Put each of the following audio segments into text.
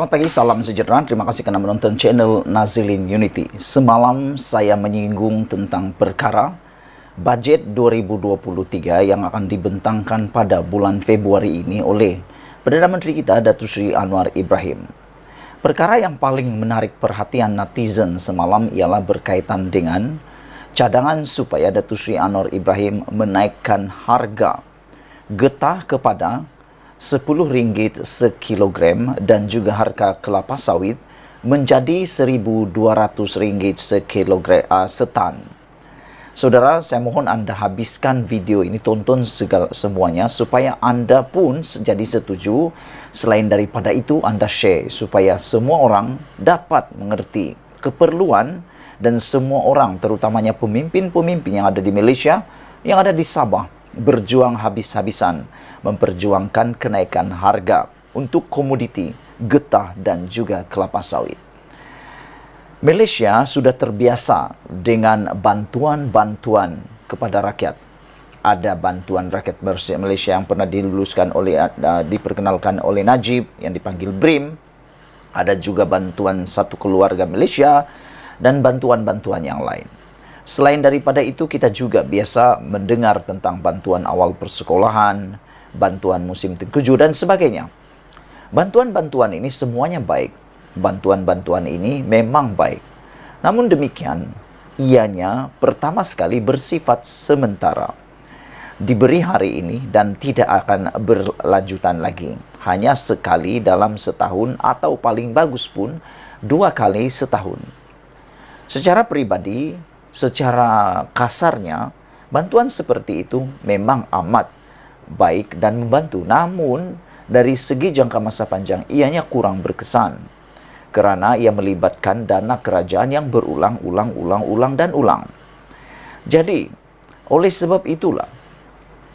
Selamat pagi, salam sejahtera. Terima kasih karena menonton channel Nazilin Unity. Semalam saya menyinggung tentang perkara budget 2023 yang akan dibentangkan pada bulan Februari ini oleh Perdana Menteri kita, Datuk Seri Anwar Ibrahim. Perkara yang paling menarik perhatian netizen semalam ialah berkaitan dengan cadangan supaya Datuk Seri Anwar Ibrahim menaikkan harga getah kepada RM10 sekilogram dan juga harga kelapa sawit menjadi RM1,200 setan. Saudara, saya mohon anda habiskan video ini, tonton semuanya supaya anda pun jadi setuju. Selain daripada itu, anda share supaya semua orang dapat mengerti keperluan dan semua orang, terutamanya pemimpin-pemimpin yang ada di Malaysia, yang ada di Sabah, berjuang habis-habisan memperjuangkan kenaikan harga untuk komoditi getah dan juga kelapa sawit. Malaysia sudah terbiasa dengan bantuan-bantuan kepada rakyat. Ada bantuan rakyat Malaysia yang pernah diperkenalkan oleh Najib yang dipanggil BRIM. Ada juga bantuan satu keluarga Malaysia dan bantuan-bantuan yang lain. Selain daripada itu, kita juga biasa mendengar tentang bantuan awal persekolahan, bantuan musim tengkujuh dan sebagainya. Bantuan-bantuan ini semuanya baik. Bantuan-bantuan ini memang baik. Namun demikian, ianya pertama sekali bersifat sementara. Diberi hari ini dan tidak akan berlanjutan lagi. Hanya sekali dalam setahun atau paling bagus pun 2 kali setahun. Secara pribadi, secara kasarnya, bantuan seperti itu memang amat baik dan membantu. Namun, dari segi jangka masa panjang, ianya kurang berkesan. Kerana ia melibatkan dana kerajaan yang berulang. Jadi, oleh sebab itulah,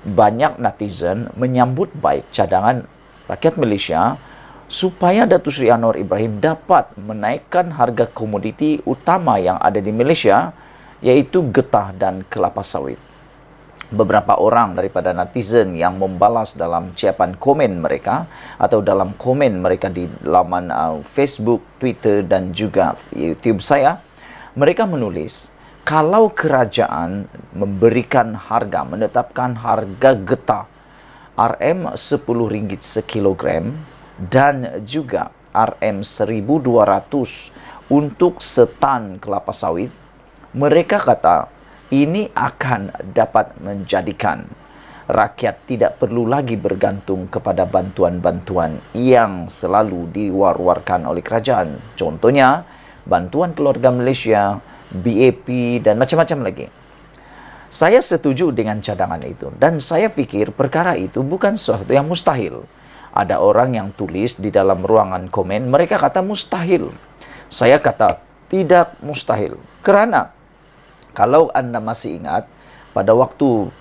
banyak netizen menyambut baik cadangan rakyat Malaysia supaya Datuk Seri Anwar Ibrahim dapat menaikkan harga komoditi utama yang ada di Malaysia, yaitu getah dan kelapa sawit. Beberapa orang daripada netizen yang membalas dalam ciapan komen mereka atau dalam komen mereka di laman Facebook, Twitter dan juga YouTube saya, mereka menulis, kalau kerajaan memberikan harga, menetapkan harga getah RM10 sekilogram dan juga RM1,200 untuk setan kelapa sawit, mereka kata ini akan dapat menjadikan rakyat tidak perlu lagi bergantung kepada bantuan-bantuan yang selalu diwar-warkan oleh kerajaan. Contohnya, bantuan keluarga Malaysia, BAP dan macam-macam lagi. Saya setuju dengan cadangan itu dan saya fikir perkara itu bukan sesuatu yang mustahil. Ada orang yang tulis di dalam ruangan komen, mereka kata mustahil. Saya kata tidak mustahil. Kerana kalau anda masih ingat, pada waktu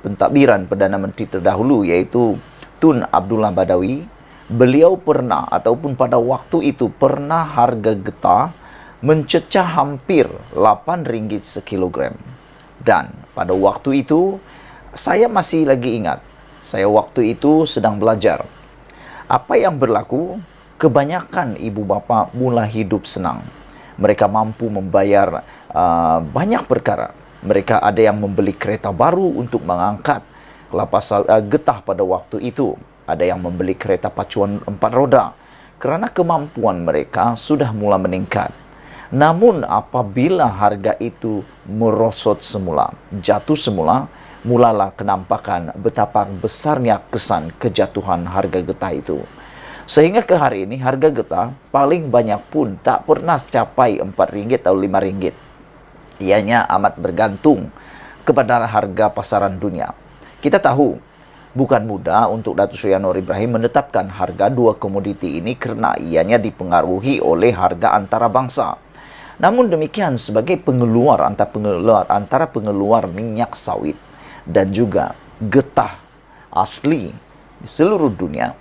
pentadbiran Perdana Menteri terdahulu, iaitu Tun Abdullah Badawi, beliau pernah, ataupun pada waktu itu pernah harga getah mencecah hampir RM8 sekilogram. Dan pada waktu itu, saya masih lagi ingat, saya waktu itu sedang belajar. Apa yang berlaku? Kebanyakan ibu bapa mulai hidup senang. Mereka mampu membayar banyak perkara. Mereka ada yang membeli kereta baru untuk mengangkat getah pada waktu itu. Ada yang membeli kereta pacuan 4 roda. Kerana kemampuan mereka sudah mula meningkat. Namun apabila harga itu merosot semula, jatuh semula, mulalah kenampakan betapa besarnya kesan kejatuhan harga getah itu. Sehingga ke hari ini harga getah paling banyak pun tak pernah capai RM4 atau RM5. Ianya amat bergantung kepada harga pasaran dunia. Kita tahu bukan mudah untuk Datuk Seri Anwar Ibrahim menetapkan harga dua komoditi ini kerana ianya dipengaruhi oleh harga antarabangsa. Namun demikian, sebagai antara pengeluar minyak sawit dan juga getah asli di seluruh dunia,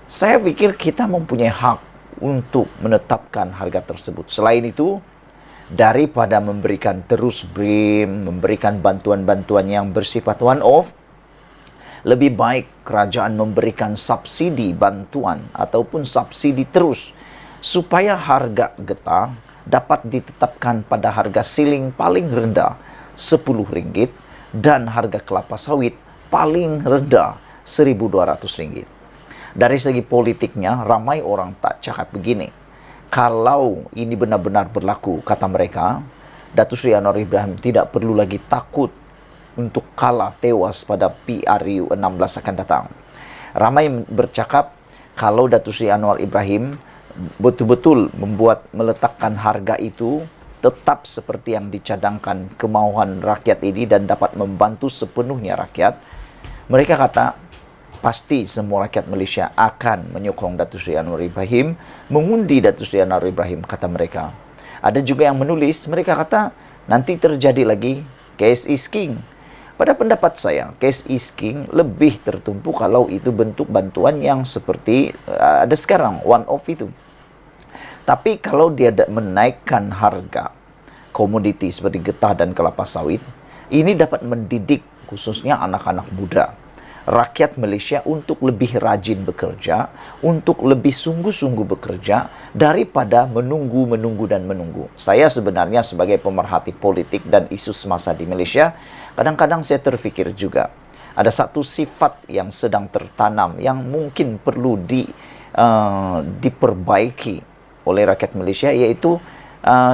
saya pikir kita mempunyai hak untuk menetapkan harga tersebut. Selain itu, daripada memberikan terus BRIM, memberikan bantuan-bantuan yang bersifat one-off, Lebih baik kerajaan memberikan subsidi bantuan ataupun subsidi terus supaya harga getah dapat ditetapkan pada harga ceiling paling rendah Rp10 dan harga kelapa sawit paling rendah Rp1.200. Dari segi politiknya, ramai orang tak cakap begini. Kalau ini benar-benar berlaku, kata mereka, Datuk Seri Anwar Ibrahim tidak perlu lagi takut untuk kalah tewas pada PRU 16 akan datang. Ramai bercakap kalau Datuk Seri Anwar Ibrahim betul-betul meletakkan harga itu tetap seperti yang dicadangkan kemauan rakyat ini dan dapat membantu sepenuhnya rakyat. Mereka kata pasti semua rakyat Malaysia akan menyokong Datuk Seri Anwar Ibrahim, mengundi Datuk Seri Anwar Ibrahim, kata mereka. Ada juga yang menulis, mereka kata nanti terjadi lagi cash is king. Pada pendapat saya, cash is king lebih tertumpu kalau itu bentuk bantuan yang seperti ada sekarang, one off itu. Tapi kalau dia menaikkan harga komoditi seperti getah dan kelapa sawit, ini dapat mendidik khususnya anak-anak muda, rakyat Malaysia untuk lebih rajin bekerja, untuk lebih sungguh-sungguh bekerja daripada menunggu. Saya sebenarnya sebagai pemerhati politik dan isu semasa di Malaysia, kadang-kadang saya terfikir juga ada satu sifat yang sedang tertanam yang mungkin perlu diperbaiki oleh rakyat Malaysia, yaitu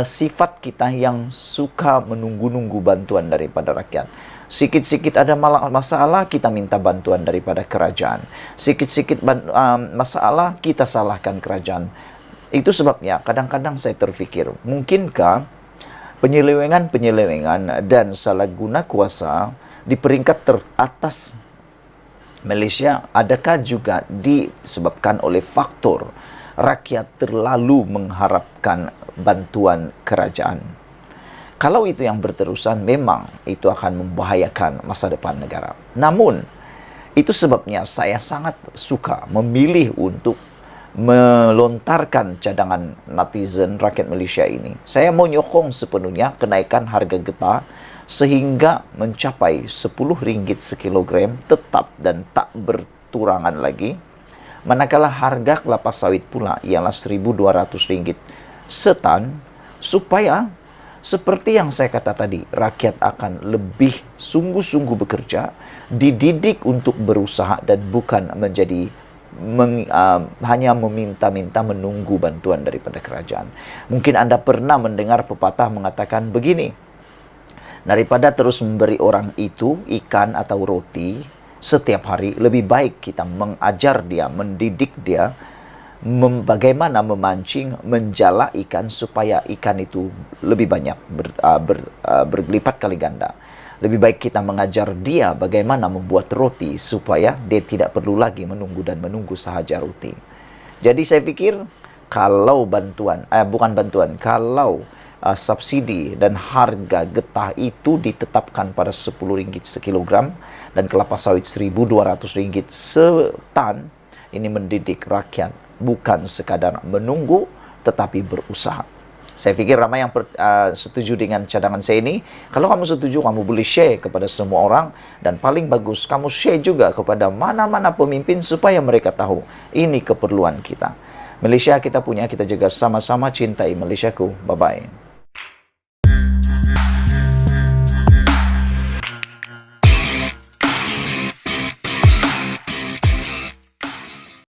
sifat kita yang suka menunggu-nunggu bantuan daripada rakyat. Sikit-sikit ada masalah, kita minta bantuan daripada kerajaan. Sikit-sikit masalah, kita salahkan kerajaan. Itu sebabnya kadang-kadang saya terfikir, mungkinkah penyelewengan dan salah guna kuasa di peringkat teratas Malaysia adakah juga disebabkan oleh faktor rakyat terlalu mengharapkan bantuan kerajaan? Kalau itu yang berterusan, memang itu akan membahayakan masa depan negara. Namun, itu sebabnya saya sangat suka memilih untuk melontarkan cadangan netizen rakyat Malaysia ini. Saya menyokong sepenuhnya kenaikan harga getah sehingga mencapai RM10 sekilogram tetap dan tak berturangan lagi. Manakala harga kelapa sawit pula ialah RM1.200 setan, supaya seperti yang saya kata tadi, rakyat akan lebih sungguh-sungguh bekerja, dididik untuk berusaha dan bukan menjadi hanya meminta-minta menunggu bantuan daripada kerajaan. Mungkin Anda pernah mendengar pepatah mengatakan begini, daripada terus memberi orang itu ikan atau roti setiap hari, lebih baik kita mengajar dia, mendidik dia bagaimana memancing, menjala ikan supaya ikan itu lebih banyak, berlipat kali ganda. Lebih baik kita mengajar dia bagaimana membuat roti supaya dia tidak perlu lagi menunggu sahaja roti. Jadi saya pikir kalau kalau subsidi dan harga getah itu ditetapkan pada RM10 sekilogram dan kelapa sawit RM1.200 setan, ini mendidik rakyat bukan sekadar menunggu tetapi berusaha. Saya fikir ramai yang setuju dengan cadangan saya ini. Kalau kamu setuju, kamu boleh share kepada semua orang. Dan paling bagus, kamu share juga kepada mana-mana pemimpin supaya mereka tahu ini keperluan kita. Malaysia kita punya, kita juga sama-sama cintai Malaysiaku. Bye-bye.